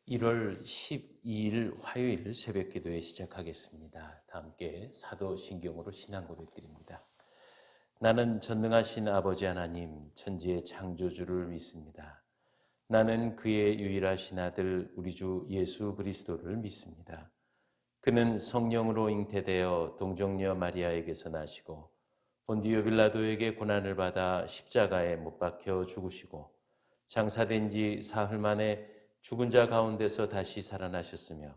1월 12일 화요일 새벽 기도회 시작하겠습니다. 다 함께 사도신경으로 신앙 고백드립니다. 나는 전능하신 아버지 하나님 천지의 창조주를 믿습니다. 나는 그의 유일하신 아들 우리 주 예수 그리스도를 믿습니다. 그는 성령으로 잉태되어 동정녀 마리아에게서 나시고 본디오 빌라도에게 고난을 받아 십자가에 못 박혀 죽으시고 장사된 지 사흘 만에 죽은 자 가운데서 다시 살아나셨으며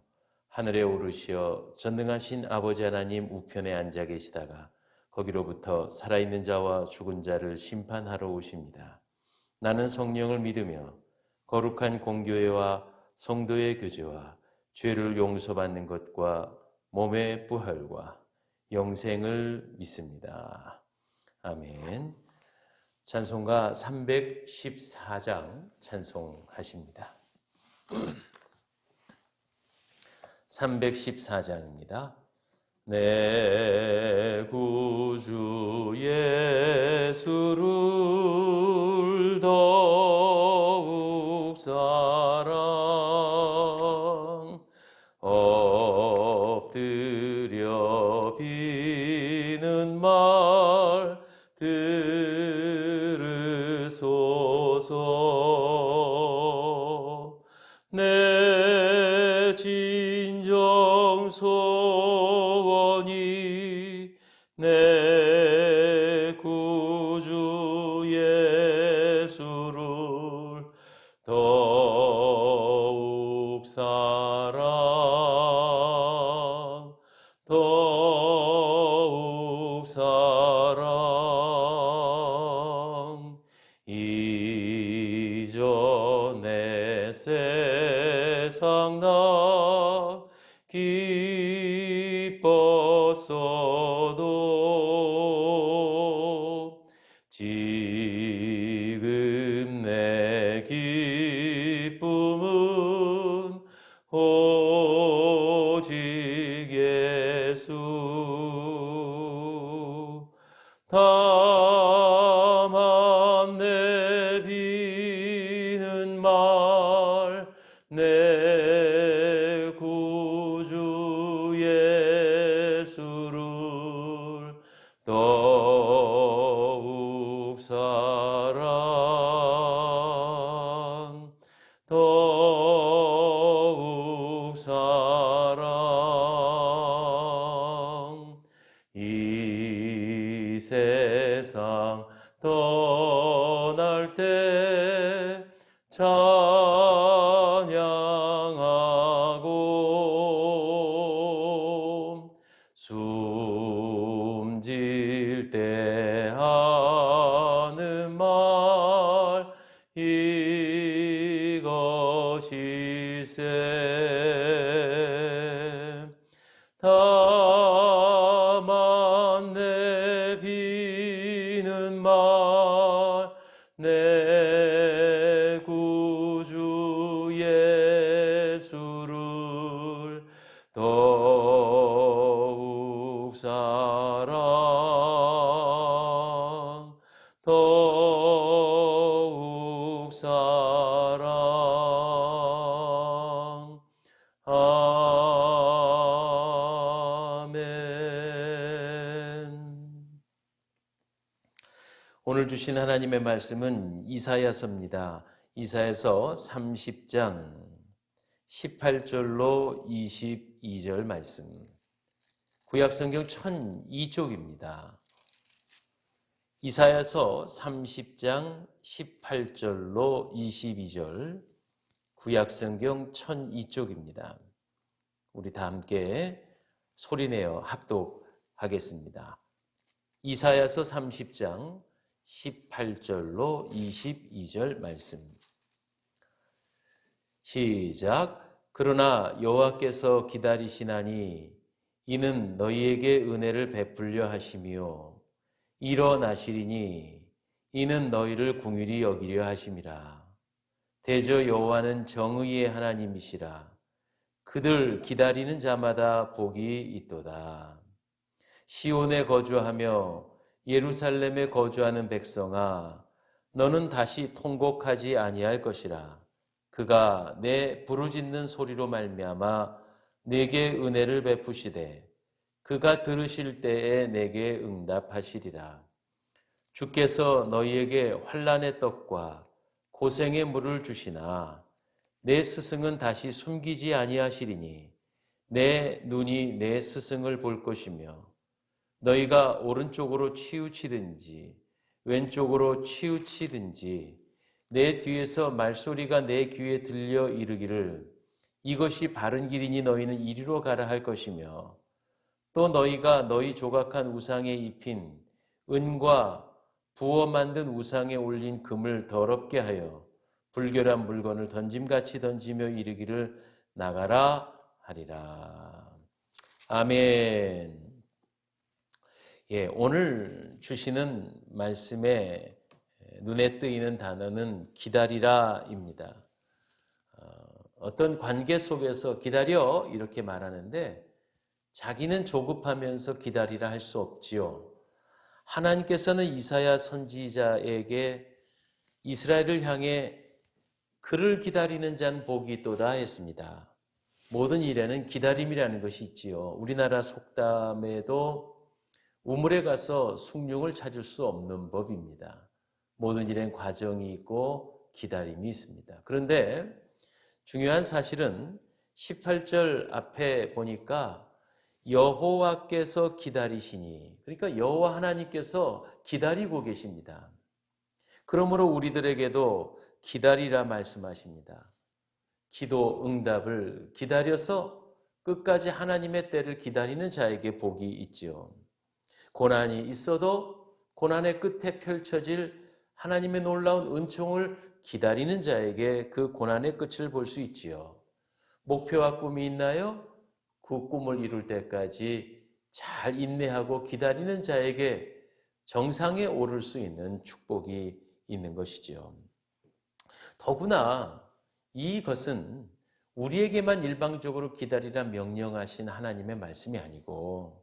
하늘에 오르시어 전능하신 아버지 하나님 우편에 앉아 계시다가 거기로부터 살아있는 자와 죽은 자를 심판하러 오십니다. 나는 성령을 믿으며 거룩한 공교회와 성도의 교제와 죄를 용서받는 것과 몸의 부활과 영생을 믿습니다. 아멘. 찬송가 314장 찬송하십니다. 314장입니다. 내 구주 예수를 더욱 사랑 엎드려 비는 말 들으소서. 내 진정 소원이 내 구주 예수를 더욱 사랑 이전에 세상 나 기뻤어도 지금 내 기쁨은 오직 예수. 다만 내 비는 말 내 구주 예수를 더욱 사랑 이 세상 떠날 때 찬양하고 숨질 때 하는 말 이것일세. 다만 내 비는 말 내 구주 예수를 더욱 사랑 아멘. 오늘 주신 하나님의 말씀은 이사야서입니다. 이사야서 30장 18절로 22절 말씀. 구약성경 1002쪽입니다. 이사야서 30장 18절로 22절 구약성경 1002쪽입니다. 우리 다 함께 소리내어 합독하겠습니다. 이사야서 30장 18절로 22절 말씀. 시작. 그러나 여호와께서 기다리시나니 이는 너희에게 은혜를 베풀려 하시며 일어나시리니 이는 너희를 긍휼히 여기려 하심이라. 대저 여호와는 정의의 하나님이시라. 그들 기다리는 자마다 복이 있도다. 시온에 거주하며 예루살렘에 거주하는 백성아, 너는 다시 통곡하지 아니할 것이라. 그가 내 부르짖는 소리로 말미암아 내게 은혜를 베푸시되 그가 들으실 때에 내게 응답하시리라. 주께서 너희에게 환난의 떡과 고생의 물을 주시나 내 스승은 다시 숨기지 아니하시리니 내 눈이 내 스승을 볼 것이며 너희가 오른쪽으로 치우치든지 왼쪽으로 치우치든지 내 뒤에서 말소리가 내 귀에 들려 이르기를 이것이 바른 길이니 너희는 이리로 가라 할 것이며 또 너희가 너희 조각한 우상에 입힌 은과 부어 만든 우상에 올린 금을 더럽게 하여 불결한 물건을 던짐같이 던지며 이르기를 나가라 하리라. 아멘. 예, 오늘 주시는 말씀에 눈에 띄는 단어는 기다리라입니다. 어떤 관계 속에서 기다려 이렇게 말하는데 자기는 조급하면서 기다리라 할 수 없지요. 하나님께서는 이사야 선지자에게 이스라엘을 향해 그를 기다리는 자는 복이 있도다 했습니다. 모든 일에는 기다림이라는 것이 있지요. 우리나라 속담에도 우물에 가서 숭늉을 찾을 수 없는 법입니다. 모든 일엔 과정이 있고 기다림이 있습니다. 그런데 중요한 사실은 18절 앞에 보니까 여호와께서 기다리시니, 그러니까 여호와 하나님께서 기다리고 계십니다. 그러므로 우리들에게도 기다리라 말씀하십니다. 기도 응답을 기다려서 끝까지 하나님의 때를 기다리는 자에게 복이 있지요. 고난이 있어도 고난의 끝에 펼쳐질 하나님의 놀라운 은총을 기다리는 자에게 그 고난의 끝을 볼 수 있지요. 목표와 꿈이 있나요? 그 꿈을 이룰 때까지 잘 인내하고 기다리는 자에게 정상에 오를 수 있는 축복이 있는 것이죠. 더구나 이것은 우리에게만 일방적으로 기다리라 명령하신 하나님의 말씀이 아니고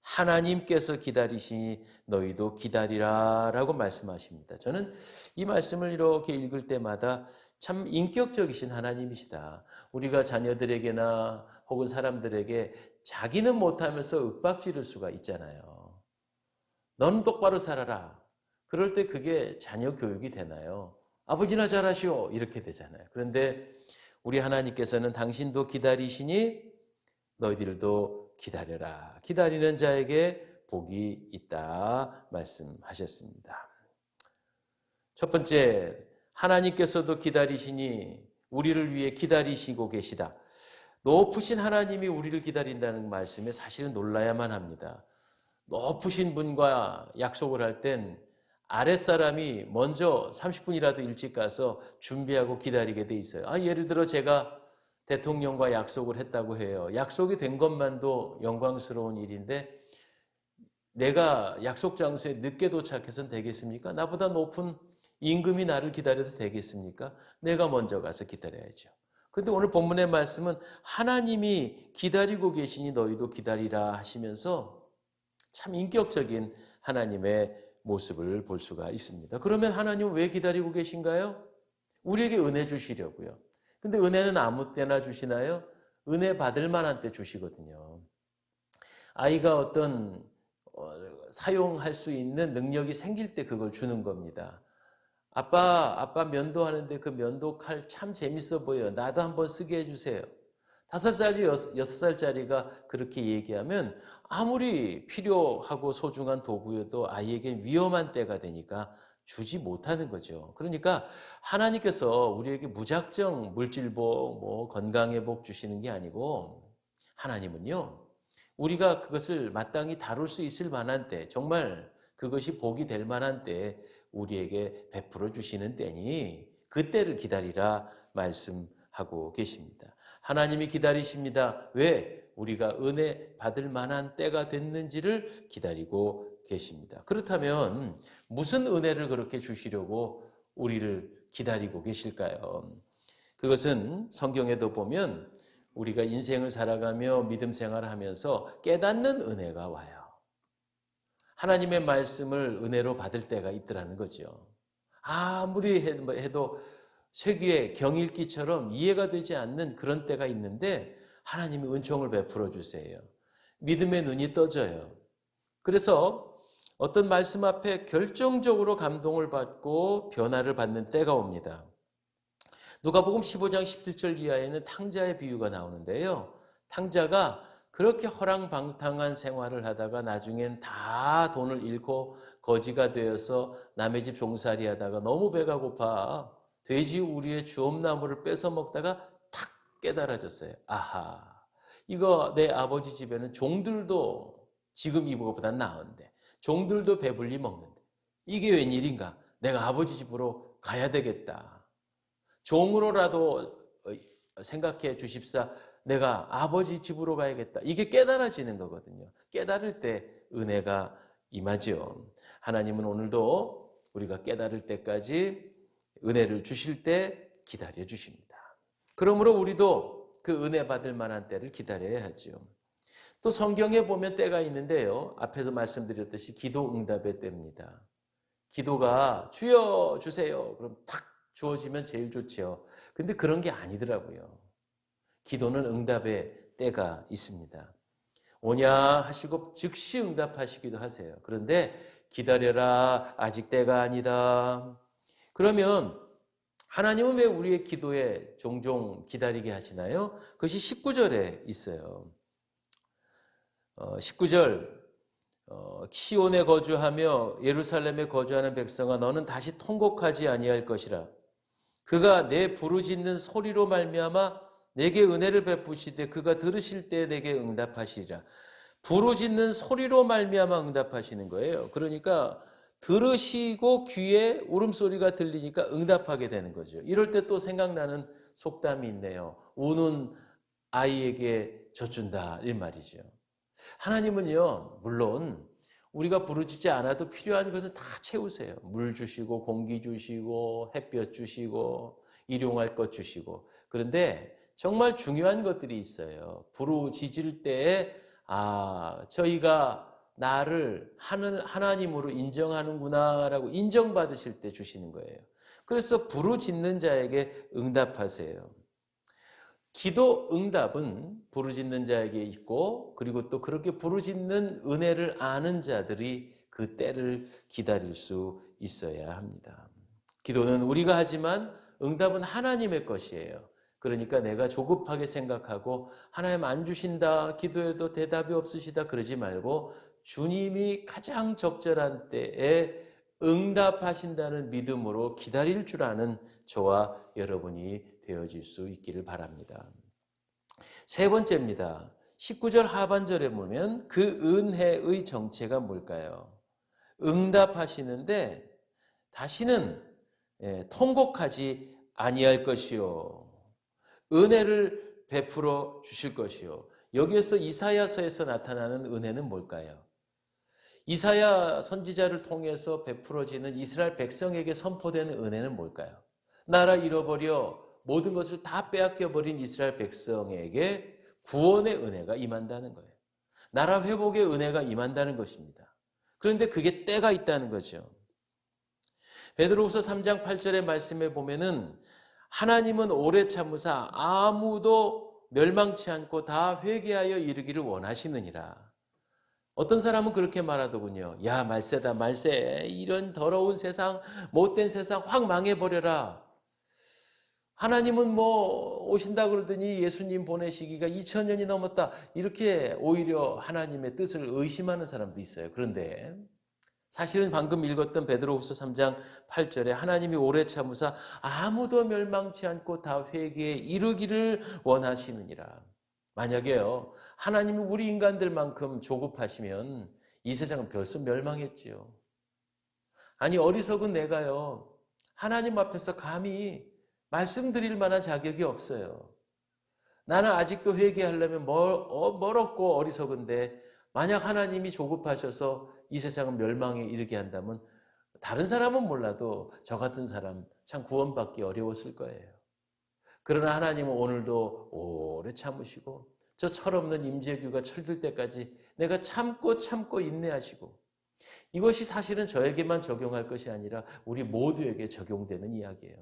하나님께서 기다리시니 너희도 기다리라라고 말씀하십니다. 저는 이 말씀을 이렇게 읽을 때마다 참 인격적이신 하나님이시다. 우리가 자녀들에게나 혹은 사람들에게 자기는 못하면서 윽박지를 수가 있잖아요. 너는 똑바로 살아라. 그럴 때 그게 자녀 교육이 되나요? 아버지나 잘하시오 이렇게 되잖아요. 그런데 우리 하나님께서는 당신도 기다리시니 너희들도 기다려라. 기다리는 자에게 복이 있다 말씀하셨습니다. 첫 번째, 하나님께서도 기다리시니 우리를 위해 기다리시고 계시다. 높으신 하나님이 우리를 기다린다는 말씀에 사실은 놀라야만 합니다. 높으신 분과 약속을 할 땐 아랫사람이 먼저 30분이라도 일찍 가서 준비하고 기다리게 돼 있어요. 예를 들어 제가 대통령과 약속을 했다고 해요. 약속이 된 것만도 영광스러운 일인데 내가 약속 장소에 늦게 도착해서는 되겠습니까? 나보다 높은 임금이 나를 기다려도 되겠습니까? 내가 먼저 가서 기다려야죠. 그런데 오늘 본문의 말씀은 하나님이 기다리고 계시니 너희도 기다리라 하시면서 참 인격적인 하나님의 모습을 볼 수가 있습니다. 그러면 하나님은 왜 기다리고 계신가요? 우리에게 은혜 주시려고요. 근데 은혜는 아무 때나 주시나요? 은혜 받을 만한 때 주시거든요. 아이가 어떤 사용할 수 있는 능력이 생길 때 그걸 주는 겁니다. 아빠 면도하는데 그 면도칼 참 재밌어 보여요. 나도 한번 쓰게 해주세요. 5살짜리, 6살짜리가 그렇게 얘기하면 아무리 필요하고 소중한 도구여도 아이에게 위험한 때가 되니까 주지 못하는 거죠. 그러니까 하나님께서 우리에게 무작정 물질복, 건강의 복 주시는 게 아니고 하나님은요, 우리가 그것을 마땅히 다룰 수 있을 만한 때, 정말 그것이 복이 될 만한 때 우리에게 베풀어 주시는 때니 그 때를 기다리라 말씀하고 계십니다. 하나님이 기다리십니다. 왜? 우리가 은혜 받을 만한 때가 됐는지를 기다리고 계십니다. 그렇다면 무슨 은혜를 그렇게 주시려고 우리를 기다리고 계실까요? 그것은 성경에도 보면 우리가 인생을 살아가며 믿음 생활을 하면서 깨닫는 은혜가 와요. 하나님의 말씀을 은혜로 받을 때가 있더라는 거죠. 아무리 해도 쇠귀의 경읽기처럼 이해가 되지 않는 그런 때가 있는데 하나님이 은총을 베풀어 주세요. 믿음의 눈이 떠져요. 그래서 어떤 말씀 앞에 결정적으로 감동을 받고 변화를 받는 때가 옵니다. 누가복음 15장 17절 이하에는 탕자의 비유가 나오는데요. 탕자가 그렇게 허랑방탕한 생활을 하다가 나중엔 다 돈을 잃고 거지가 되어서 남의 집 종살이 하다가 너무 배가 고파 돼지 우리의 주엄나무를 뺏어 먹다가 탁 깨달아졌어요. 아하, 이거 내 아버지 집에는 종들도 지금 이거보다 나은데 종들도 배불리 먹는데 이게 웬일인가? 내가 아버지 집으로 가야 되겠다. 종으로라도 생각해 주십사. 내가 아버지 집으로 가야겠다. 이게 깨달아지는 거거든요. 깨달을 때 은혜가 임하죠. 하나님은 오늘도 우리가 깨달을 때까지 은혜를 주실 때 기다려 주십니다. 그러므로 우리도 그 은혜 받을 만한 때를 기다려야 하죠. 또 성경에 보면 때가 있는데요. 앞에서 말씀드렸듯이 기도 응답의 때입니다. 기도가 주여 주세요. 그럼 탁 주어지면 제일 좋죠. 근데 그런 게 아니더라고요. 기도는 응답의 때가 있습니다. 오냐 하시고 즉시 응답하시기도 하세요. 그런데 기다려라, 아직 때가 아니다. 그러면 하나님은 왜 우리의 기도에 종종 기다리게 하시나요? 그것이 19절에 있어요. 19절 시온에 거주하며 예루살렘에 거주하는 백성아 너는 다시 통곡하지 아니할 것이라. 그가 내 부르짖는 소리로 말미암아 내게 은혜를 베푸시되 그가 들으실 때 내게 응답하시리라. 부르짖는 소리로 말미암아 응답하시는 거예요. 그러니까 들으시고 귀에 울음소리가 들리니까 응답하게 되는 거죠. 이럴 때 또 생각나는 속담이 있네요. 우는 아이에게 젖준다 이 말이죠. 하나님은요, 물론 우리가 부르짖지 않아도 필요한 것은 다 채우세요. 물 주시고 공기 주시고 햇볕 주시고 일용할 것 주시고. 그런데 정말 중요한 것들이 있어요. 부르짖을 때에 저희가 나를 하나님으로 인정하는구나라고 인정받으실 때 주시는 거예요. 그래서 부르짖는 자에게 응답하세요. 기도 응답은 부르짖는 자에게 있고 그리고 또 그렇게 부르짖는 은혜를 아는 자들이 그 때를 기다릴 수 있어야 합니다. 기도는 우리가 하지만 응답은 하나님의 것이에요. 그러니까 내가 조급하게 생각하고 하나님 안 주신다, 기도해도 대답이 없으시다 그러지 말고 주님이 가장 적절한 때에 응답하신다는 믿음으로 기다릴 줄 아는 저와 여러분이 되어질 수 있기를 바랍니다. 세 번째입니다. 19절 하반절에 보면 그 은혜의 정체가 뭘까요? 응답하시는데 다시는 통곡하지 아니할 것이요. 은혜를 베풀어 주실 것이요. 여기에서 이사야서에서 나타나는 은혜는 뭘까요? 이사야 선지자를 통해서 베풀어지는 이스라엘 백성에게 선포되는 은혜는 뭘까요? 나라 잃어버려 모든 것을 다 빼앗겨버린 이스라엘 백성에게 구원의 은혜가 임한다는 거예요. 나라 회복의 은혜가 임한다는 것입니다. 그런데 그게 때가 있다는 거죠. 베드로후서 3장 8절의 말씀에 보면은 하나님은 오래 참으사 아무도 멸망치 않고 다 회개하여 이르기를 원하시느니라. 어떤 사람은 그렇게 말하더군요. 야, 말세다 말세. 이런 더러운 세상, 못된 세상 확 망해버려라. 하나님은 오신다 그러더니 예수님 보내시기가 2000년이 넘었다. 이렇게 오히려 하나님의 뜻을 의심하는 사람도 있어요. 그런데 사실은 방금 읽었던 베드로후서 3장 8절에 하나님이 오래 참으사 아무도 멸망치 않고 다 회개에 이르기를 원하시느니라. 만약에요, 하나님이 우리 인간들만큼 조급하시면 이 세상은 벌써 멸망했지요. 아니, 어리석은 내가요, 하나님 앞에서 감히 말씀드릴 만한 자격이 없어요. 나는 아직도 회개하려면 멀었고 어리석은데 만약 하나님이 조급하셔서 이 세상은 멸망에 이르게 한다면 다른 사람은 몰라도 저 같은 사람 참 구원받기 어려웠을 거예요. 그러나 하나님은 오늘도 오래 참으시고 저 철없는 임재규가 철들 때까지 내가 참고 인내하시고, 이것이 사실은 저에게만 적용할 것이 아니라 우리 모두에게 적용되는 이야기예요.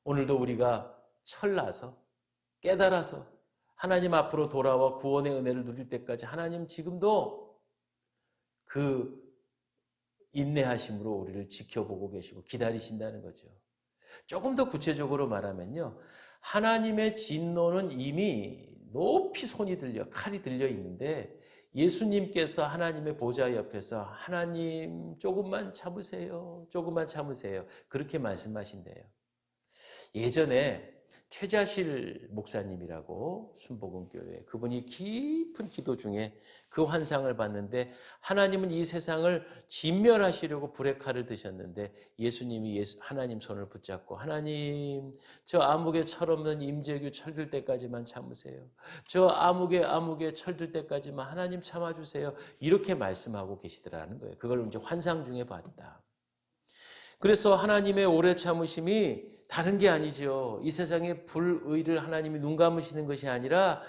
오늘도 우리가 철나서 깨달아서 하나님 앞으로 돌아와 구원의 은혜를 누릴 때까지 하나님 지금도 그 인내하심으로 우리를 지켜보고 계시고 기다리신다는 거죠. 조금 더 구체적으로 말하면요, 하나님의 진노는 이미 높이 손이 들려 칼이 들려 있는데 예수님께서 하나님의 보좌 옆에서 하나님 조금만 참으세요, 조금만 참으세요, 그렇게 말씀하신대요. 예전에 최자실 목사님이라고 순복음교회, 그분이 깊은 기도 중에 그 환상을 봤는데 하나님은 이 세상을 진멸하시려고 불의 칼을 드셨는데 예수님이 하나님 손을 붙잡고 하나님, 저 암흑에 철없는 임재규 철들 때까지만 참으세요. 저 암흑에 철들 때까지만 하나님 참아주세요. 이렇게 말씀하고 계시더라는 거예요. 그걸 이제 환상 중에 봤다. 그래서 하나님의 오래 참으심이 다른 게 아니죠. 이 세상의 불의를 하나님이 눈 감으시는 것이 아니라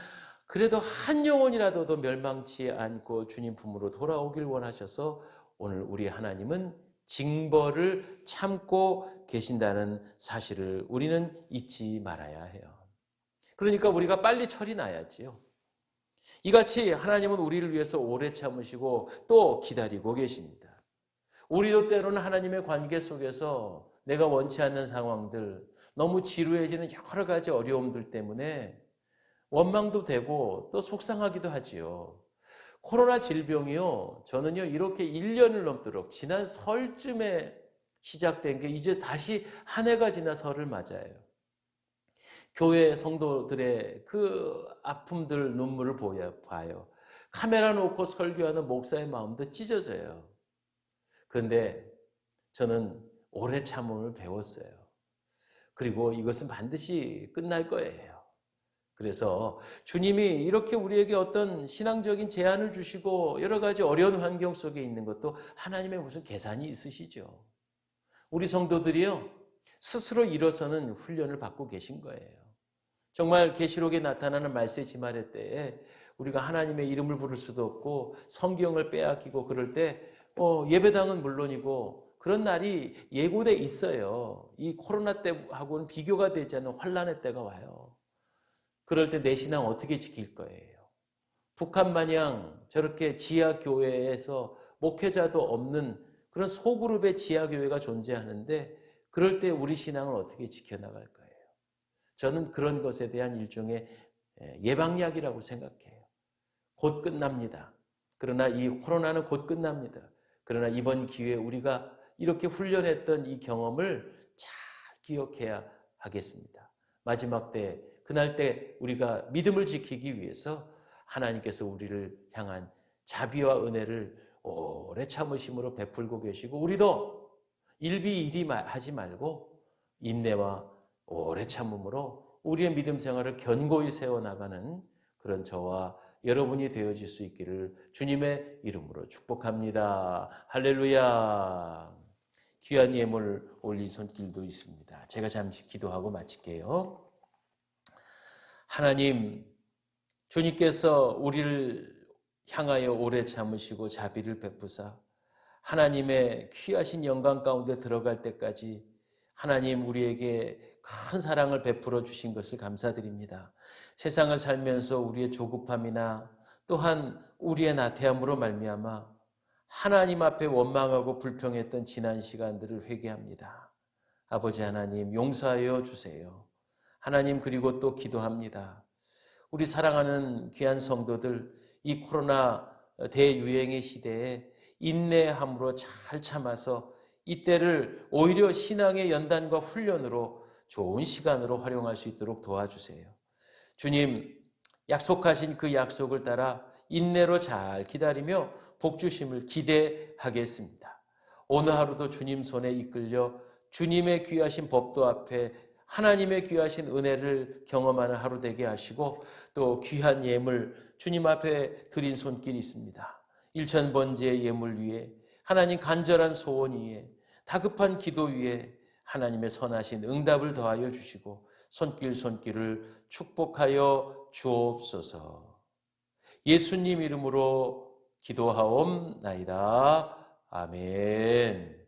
그래도 한 영혼이라도 더 멸망치 않고 주님 품으로 돌아오길 원하셔서 오늘 우리 하나님은 징벌을 참고 계신다는 사실을 우리는 잊지 말아야 해요. 그러니까 우리가 빨리 철이 나야지요. 이같이 하나님은 우리를 위해서 오래 참으시고 또 기다리고 계십니다. 우리도 때로는 하나님의 관계 속에서 내가 원치 않는 상황들, 너무 지루해지는 여러 가지 어려움들 때문에 원망도 되고 또 속상하기도 하지요. 코로나 질병이요, 저는요 이렇게 1년을 넘도록 지난 설쯤에 시작된 게 이제 다시 한 해가 지나 설을 맞아요. 교회 성도들의 그 아픔들, 눈물을 봐요. 카메라 놓고 설교하는 목사의 마음도 찢어져요. 그런데 저는 오래 참음을 배웠어요. 그리고 이것은 반드시 끝날 거예요. 그래서 주님이 이렇게 우리에게 어떤 신앙적인 제안을 주시고 여러 가지 어려운 환경 속에 있는 것도 하나님의 무슨 계산이 있으시죠. 우리 성도들이요, 스스로 일어서는 훈련을 받고 계신 거예요. 정말 계시록에 나타나는 말세 지말의 때에 우리가 하나님의 이름을 부를 수도 없고 성경을 빼앗기고 그럴 때 예배당은 물론이고 그런 날이 예고돼 있어요. 이 코로나 때하고는 비교가 되지 않는 환란의 때가 와요. 그럴 때 내 신앙 어떻게 지킬 거예요? 북한 마냥 저렇게 지하교회에서 목회자도 없는 그런 소그룹의 지하교회가 존재하는데 그럴 때 우리 신앙을 어떻게 지켜나갈 거예요? 저는 그런 것에 대한 일종의 예방약이라고 생각해요. 곧 끝납니다. 그러나 이 코로나는 곧 끝납니다. 그러나 이번 기회에 우리가 이렇게 훈련했던 이 경험을 잘 기억해야 하겠습니다. 마지막 때, 그날 때 우리가 믿음을 지키기 위해서 하나님께서 우리를 향한 자비와 은혜를 오래 참으심으로 베풀고 계시고 우리도 일비일이 하지 말고 인내와 오래 참음으로 우리의 믿음 생활을 견고히 세워나가는 그런 저와 여러분이 되어질 수 있기를 주님의 이름으로 축복합니다. 할렐루야. 귀한 예물 올린 손길도 있습니다. 제가 잠시 기도하고 마칠게요. 하나님, 주님께서 우리를 향하여 오래 참으시고 자비를 베푸사 하나님의 귀하신 영광 가운데 들어갈 때까지 하나님 우리에게 큰 사랑을 베풀어 주신 것을 감사드립니다. 세상을 살면서 우리의 조급함이나 또한 우리의 나태함으로 말미암아 하나님 앞에 원망하고 불평했던 지난 시간들을 회개합니다. 아버지 하나님 용서하여 주세요. 하나님 그리고 또 기도합니다. 우리 사랑하는 귀한 성도들 이 코로나 대유행의 시대에 인내함으로 잘 참아서 이때를 오히려 신앙의 연단과 훈련으로 좋은 시간으로 활용할 수 있도록 도와주세요. 주님, 약속하신 그 약속을 따라 인내로 잘 기다리며 복주심을 기대하겠습니다. 오늘 하루도 주님 손에 이끌려 주님의 귀하신 법도 앞에 하나님의 귀하신 은혜를 경험하는 하루 되게 하시고 또 귀한 예물 주님 앞에 드린 손길이 있습니다. 일천번제의 예물 위에 하나님 간절한 소원 위에 다급한 기도 위에 하나님의 선하신 응답을 더하여 주시고 손길을 축복하여 주옵소서. 예수님 이름으로 기도하옵나이다. 아멘.